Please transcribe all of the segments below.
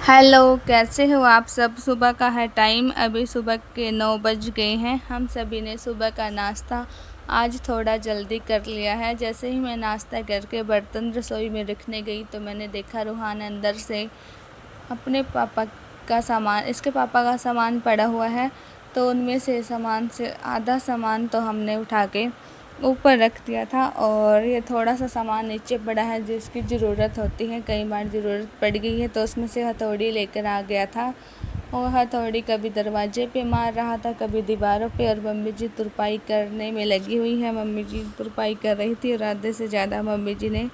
Hello, कैसे हो आप सब। सुबह का है टाइम, अभी सुबह के 9 बज गए हैं। हम सभी ने सुबह का नाश्ता आज थोड़ा जल्दी कर लिया है। जैसे ही मैं नाश्ता करके बर्तन रसोई में रखने गई तो मैंने देखा रूहान अंदर से अपने पापा का सामान, इसके पापा का सामान पड़ा हुआ है, तो उनमें से सामान से आधा सामान तो हमने उठा के ऊपर रख दिया था और ये थोड़ा सा सामान नीचे पड़ा है जिसकी ज़रूरत होती है। कई बार ज़रूरत पड़ गई है तो उसमें से हथौड़ी लेकर आ गया था और हथौड़ी कभी दरवाजे पे मार रहा था, कभी दीवारों पे। और मम्मी जी तुरपाई करने में लगी हुई है। मम्मी जी तुरपाई कर रही थी और आधे से ज़्यादा मम्मी जी ने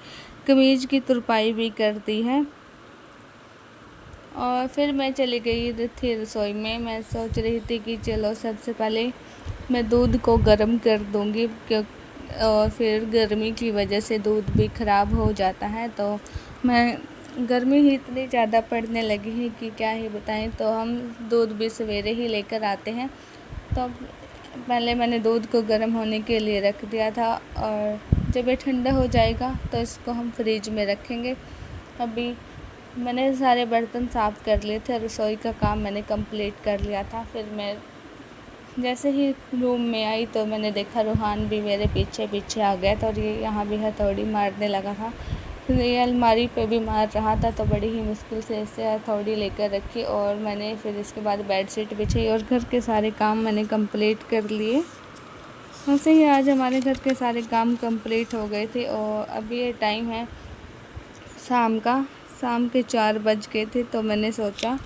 कमीज़ की तुरपाई भी कर दी है। और फिर मैं चली गई थी रसोई में। मैं सोच रही थी कि चलो सबसे पहले मैं दूध को गर्म कर दूँगी, और फिर गर्मी की वजह से दूध भी ख़राब हो जाता है। तो मैं गर्मी ही इतनी ज़्यादा पड़ने लगी है कि क्या ही बताएं। तो हम दूध भी सवेरे ही लेकर आते हैं। तो पहले मैंने दूध को गर्म होने के लिए रख दिया था और जब ये ठंडा हो जाएगा तो इसको हम फ्रिज में रखेंगे। अभी मैंने सारे बर्तन साफ़ कर लिए थे, रसोई का काम मैंने कंप्लीट कर लिया था। फिर मैं जैसे ही रूम में आई तो मैंने देखा रूहान भी मेरे पीछे पीछे आ गया था और ये यहाँ भी हथौड़ी मारने लगा था। फिर ये अलमारी पे भी मार रहा था, तो बड़ी ही मुश्किल से इसे हथौड़ी लेकर रखी और मैंने फिर इसके बाद बेडशीट बिछाई और घर के सारे काम मैंने कंप्लीट कर लिए। वैसे ही आज हमारे घर के सारे काम कंप्लीट हो गए थे और अभी ये टाइम है शाम के 4 बज गए थे। तो मैंने सोचा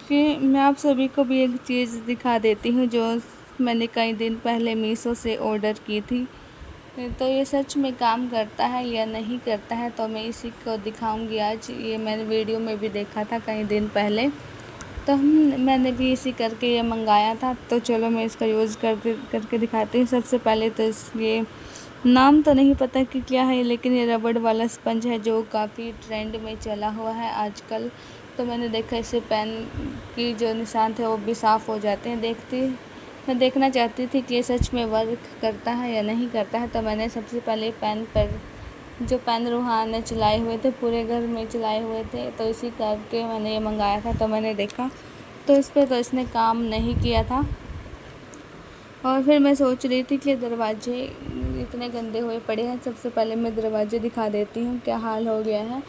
कि मैं आप सभी को भी एक चीज़ दिखा देती हूँ जो मैंने कई दिन पहले मीशो से ऑर्डर की थी। तो ये सच में काम करता है या नहीं करता है तो मैं इसी को दिखाऊंगी आज। ये मैंने वीडियो में भी देखा था कई दिन पहले, तो मैंने भी इसी करके ये मंगाया था। तो चलो मैं इसका यूज़ करके दिखाती हूँ। सबसे पहले तो ये नाम तो नहीं पता कि क्या है, लेकिन ये रबड़ वाला स्पंज है जो काफ़ी ट्रेंड में चला हुआ है आजकल। तो मैंने देखा इससे पेन की जो निशान थे वो भी साफ़ हो जाते हैं। मैं देखना चाहती थी कि ये सच में वर्क करता है या नहीं करता है। तो मैंने सबसे पहले पेन पर जो पेन रूहान ने चलाए हुए थे, पूरे घर में चलाए हुए थे, तो इसी करके मैंने ये मंगाया था। तो मैंने देखा तो इस पर तो इसने काम नहीं किया था। और फिर मैं सोच रही थी कि दरवाजे इतने गंदे हुए पड़े हैं। सबसे पहले मैं दरवाजे दिखा देती हूँ क्या हाल हो गया है।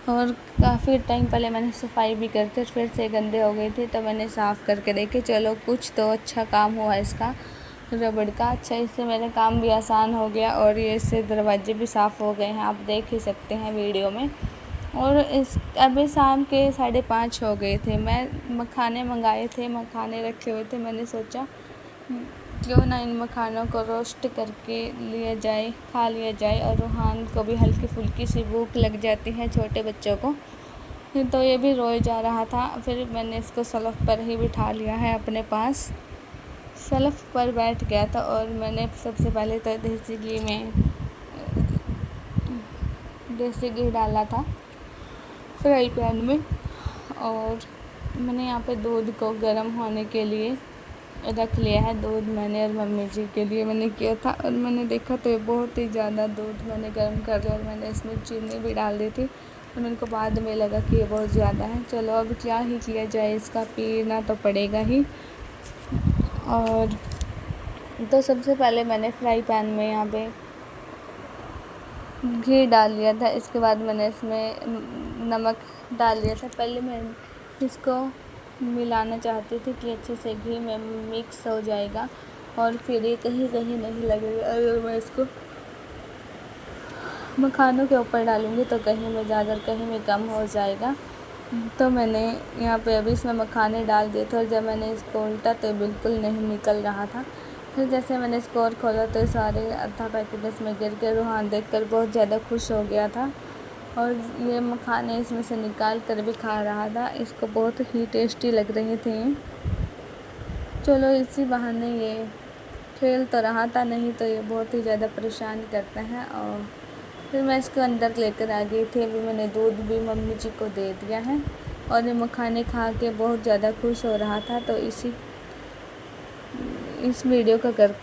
और काफ़ी टाइम पहले मैंने सफाई भी करके फिर से गंदे हो गए थे, तो मैंने साफ़ करके देखे। चलो कुछ तो अच्छा काम हुआ इसका रबड़ का। अच्छा, इससे मेरा काम भी आसान हो गया और ये इससे दरवाजे भी साफ़ हो गए हैं, आप देख ही सकते हैं वीडियो में। और इस अभी शाम के 5:30 हो गए थे। मैं मखाने मंगाए थे, मखाने रखे हुए थे। मैंने सोचा क्यों ना इन मखानों को रोस्ट करके लिया जाए, खा लिया जाए। और रूहान को भी हल्की फुल्की सी भूख लग जाती है, छोटे बच्चों को। तो ये भी रोए जा रहा था। फिर मैंने इसको सलफ पर ही बिठा लिया है अपने पास। सलफ पर बैठ गया था और मैंने सबसे पहले तो देसी घी डाला था फ्राई पैन में। और मैंने यहाँ पे दूध को गर्म होने के लिए रख लिया है। दूध मैंने और मम्मी जी के लिए मैंने किया था और मैंने देखा तो ये बहुत ही ज़्यादा दूध मैंने गर्म कर लिया और मैंने इसमें चीनी भी डाल दी थी। और मेरे को बाद में लगा कि ये बहुत ज़्यादा है। चलो अब क्या ही किया जाए, इसका पीना तो पड़ेगा ही। और तो सबसे पहले मैंने फ्राई पैन में यहाँ पे घी डाल लिया था। इसके बाद मैंने इसमें नमक डाल लिया था। पहले मैं इसको मिलाना चाहती थी कि अच्छे से घी में मिक्स हो जाएगा और फिर ये कहीं कहीं नहीं लगेगा। अगर मैं इसको मखानों के ऊपर डालूँगी तो कहीं में ज़्यादा कहीं में कम हो जाएगा। तो मैंने यहाँ पे अभी इसमें मखाने डाल दिए थे और जब मैंने इसको उल्टा तो बिल्कुल नहीं निकल रहा था। फिर जैसे मैंने इसको और खोला तो सारे आधा पैकेट इसमें गिर के रूहान देखकर बहुत ज़्यादा खुश हो गया था और ये मखाने इसमें से निकाल कर भी खा रहा था। इसको बहुत ही टेस्टी लग रहे थे। चलो इसी बहाने ये खेल तो रहा था, नहीं तो ये बहुत ही ज़्यादा परेशान करता है। और फिर मैं इसको अंदर लेकर आ गई थी। अभी मैंने दूध भी मम्मी जी को दे दिया है और ये मखाने खा के बहुत ज़्यादा खुश हो रहा था। तो इस वीडियो का कर